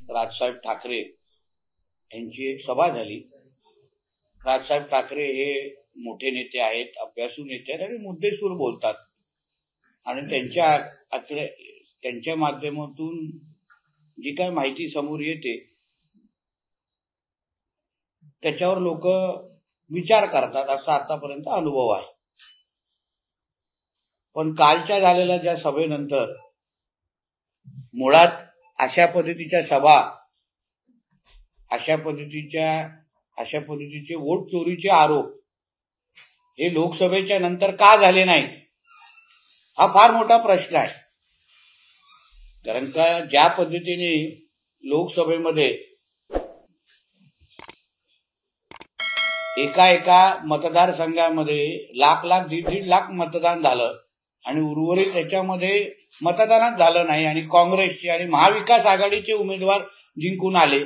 राजसाहेब ठाकरे यांची एक सभा झाली। राजसाहेब ठाकरे हे मोठे नेते आहेत, अभ्यासू नेते आहेत आणि मुद्देसूद बोलतात आणि त्यांच्या माध्यमातून जी काय माहिती समोर येते त्याच्यावर लोक विचार करतात असा आतापर्यंत अनुभव आहे। पण कालच्या झालेल्या ज्या सभेनंतर मुळात अशा पद्धतीच्या सभा, अशा पद्धतीचे वोट चोरीचे आरोप हे लोकसभेच्या नंतर का झाले नाही हा फार मोठा प्रश्न आहे। कारण का ज्या पद्धतीने लोकसभेमध्ये एका मतदारसंघामध्ये लाख दीड लाख मतदान झालं आणि उर्वरित त्याच्यामध्ये मतदानच झालं नाही आणि काँग्रेसचे आणि महाविकास आघाडीचे उमेदवार जिंकून आले,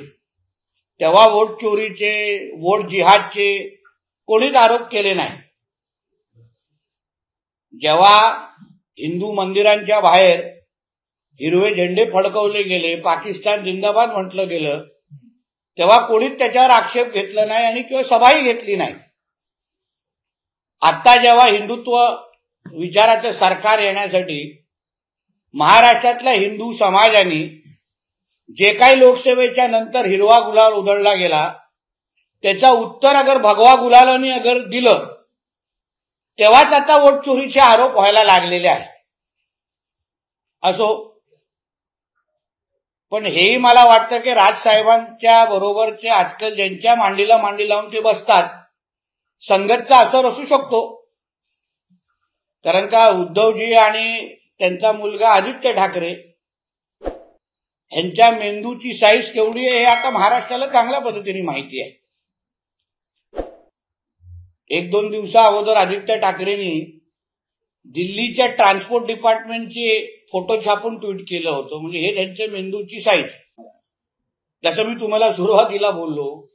तेव्हा वोट चोरीचे, वोट जिहादचे कोणीच आरोप केले नाही। जेव्हा हिंदू मंदिरांच्या बाहेर हिरवे झेंडे फडकवले गेले, पाकिस्तान जिंदाबाद म्हटलं गेलं, तेव्हा कोणीच त्याच्यावर आक्षेप घेतला नाही आणि किंवा सभाही घेतली नाही। आता जेव्हा हिंदुत्व विचाराचं सरकार येण्यासाठी महाराष्ट्रातल्या हिंदू समाजाने जे काही लोकसभेच्या नंतर हिरवा गुलाल उधळला गेला त्याचा उत्तर अगर भगवा गुलालाने अगर दिलं तेव्हाच आता वोट चोरीचे आरोप व्हायला लागलेले आहे। असो, पण हेही मला वाटतं की राजसाहेबांच्या बरोबरचे आजकाल ज्यांच्या मांडीला मांडी लावून ते बसतात संगतचा असर असू शकतो। कारण का उद्धवजी आणि त्यांचा मुलगा आदित्य ठाकरे यांच्या मेंदूची साईज केवढी आहे हे आता महाराष्ट्राला चांगल्या पद्धतीने माहिती आहे। 1-2 दिवसा अगोदर आदित्य ठाकरेंनी दिल्लीच्या ट्रान्सपोर्ट डिपार्टमेंटचे फोटो छापून ट्विट केलं होतं, म्हणजे हे त्यांच्या मेंदूची साईज। जसं मी तुम्हाला सुरुवातीला बोललो,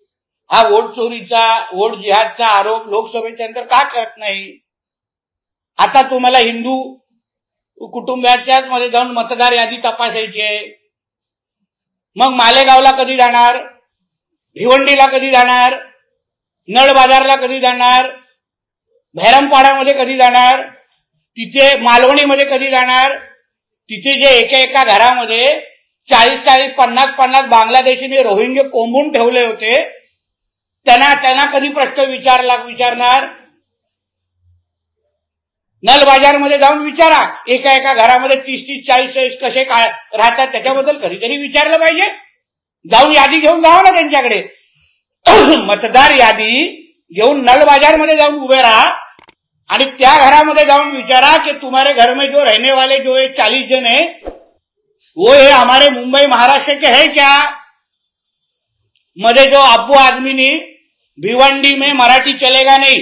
हा वोट चोरीचा, वोट जिहादचा आरोप लोकसभेच्या नंतर का करत नाही? आता तुम्हाला हिंदू कुटुंबाच्याच मध्ये जाऊन मतदार यादी तपासायची आहे, मग मालेगावला कधी जाणार, भिवंडीला कधी जाणार, नळ बाजारला कधी जाणार, भैरमपाड्यामध्ये कधी जाणार, तिथे मालवणीमध्ये कधी जाणार, तिथे जे एका घरामध्ये 40-40, 50-50 बांगलादेशीने रोहिंगे कोंबून ठेवले होते त्यांना कधी प्रश्न विचारणार? नल बाजारमध्ये जाऊन विचारा, एका घरामध्ये 30-30, 40 कसे राहतात त्याच्याबद्दल कधीतरी विचारलं पाहिजे। जाऊन यादी घेऊन जावा ना त्यांच्याकडे, मतदार यादी घेऊन नल बाजारमध्ये जाऊन उभे राहा आणि त्या घरामध्ये जाऊन विचारा कि तुम्हारे घर में जो रहने वाले जो 40 जन है वो ये हमारे मुंबई महाराष्ट्र के है क्या? मध्ये जो अब्बू आदमी ने भिवंडी में मराठी चलेगा नहीं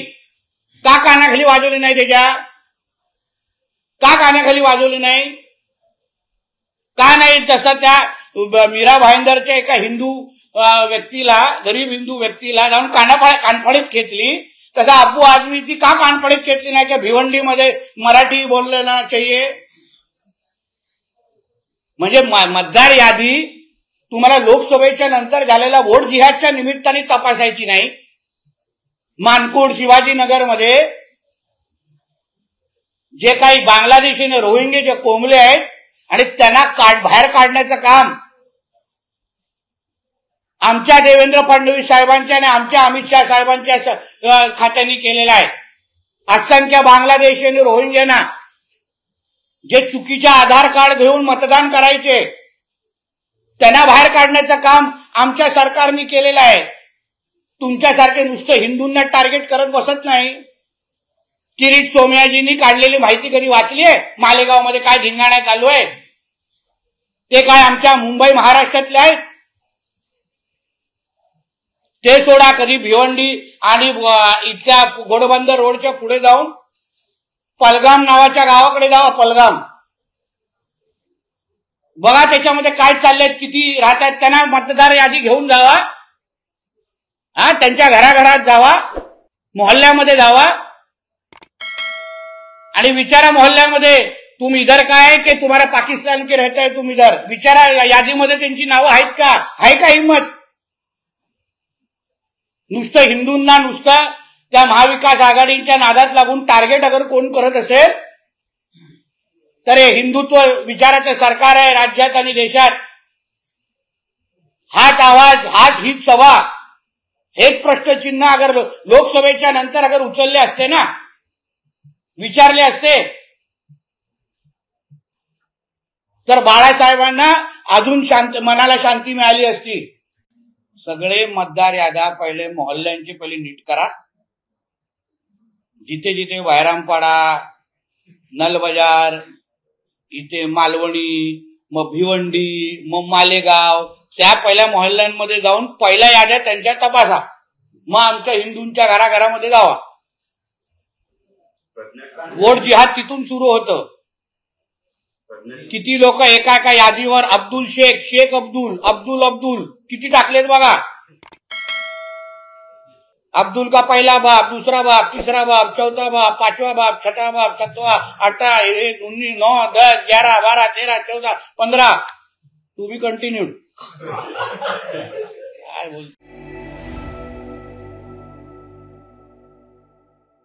का कानाखाली वाजवली नाही, त्याच्या का कानाखाली वाजवली नाही? का नाही? तसं त्या मीरा भाईंदरच्या एका हिंदू व्यक्तीला, गरीब हिंदू व्यक्तीला जाऊन कानफडीत घेतली, तसा अब्बू आदमीची का कानफडीत घेतली नाही? की भिवंडीमध्ये मराठी बोलना चाहिए। म्हणजे मतदार यादी तुम्हाला लोकसभेच्या नंतर झालेल्या वोट जिहादच्या निमित्ताने तपासायची नाही। मानकोड, शिवाजीनगरमध्ये जे काही बांगलादेशीने रोहिंगे जे कोंबले आहेत आणि त्यांना बाहेर काढण्याचं काम आमच्या देवेंद्र फडणवीस साहेबांच्या आणि आमच्या अमित शाह साहेबांच्या खात्याने केलेला आहे। असंख्य बांगलादेशी आणि रोहिंग्यांना जे चुकीचे आधार कार्ड घेऊन मतदान करायचे त्यांना बाहेर काढण्याचं काम आमच्या सरकारने केलेलं आहे। तुमच्यासारखे नुसतं हिंदूंना टार्गेट करत बसत नाही। किरीट सोमयाजींनी काढलेली माहिती कधी वाचली आहे? मालेगावमध्ये काय धिंगाणा चालू आहे ते काय आमच्या मुंबई महाराष्ट्रातले आहेत? ते सोडा, कधी भिवंडी आणि इथल्या घोडबंदर रोडच्या पुढे जाऊन पलगाम नावाच्या गावाकडे जावा, पलगाम बघा त्याच्यामध्ये काय चाललंय, किती राहतात, त्यांना मतदार यादी घेऊन जावा, त्यांच्या घराघरात जावा, मोहल्ल्यामध्ये जावा आणि विचारा मोहल्ल्यामध्ये तुम इधर का है की तुम्हारा पाकिस्तान के रहता है तुम इधर? विचारा, यादीमध्ये त्यांची नावं आहेत का? आहे का हिंमत? नुसतं हिंदूंना नुसतं त्या महाविकास आघाडीच्या नादात लागून टार्गेट अगर कोण करत असेल तर हे हिंदुत्व विचाराचं सरकार आहे राज्यात आणि देशात. हाच आवाज, हाच हीच सभा, हेच प्रश्नचिन्ह अगर लोकसभेच्या नंतर अगर उचलले असते ना, विचारले असते, तर बाळासाहेबांना अजून मनाला शांती मिळाली असती. सगळे मतदार याद्या पहिले मोहल्ल्यांची पहिली नीट करा. जिथे जिथे वैरामपाडा, नलबजार, इथे मालवणी, मग भिवंडी, मग मालेगाव, त्या पहिल्या मोहल्ल्यांमध्ये जाऊन पहिल्या याद्या त्यांच्या तपासा. मग आमच्या हिंदूंच्या घराघरामध्ये जावा. वोट जिहाद तिथून सुरू होतं. किती लोक एका एका यादीवर अब्दुल शेख, शेख अब्दुल, अब्दुल अब्दुल किती टाकलेत बघा. अब्दुल का पहिला बाप, दूसरा बाप, तीसरा बाप, चौथा बाप, पांचवा बाप, छठा बाप, सातवा, 8, 19, 9, 10, 11, 12, 13, 14, 15. To be continued. काय बोल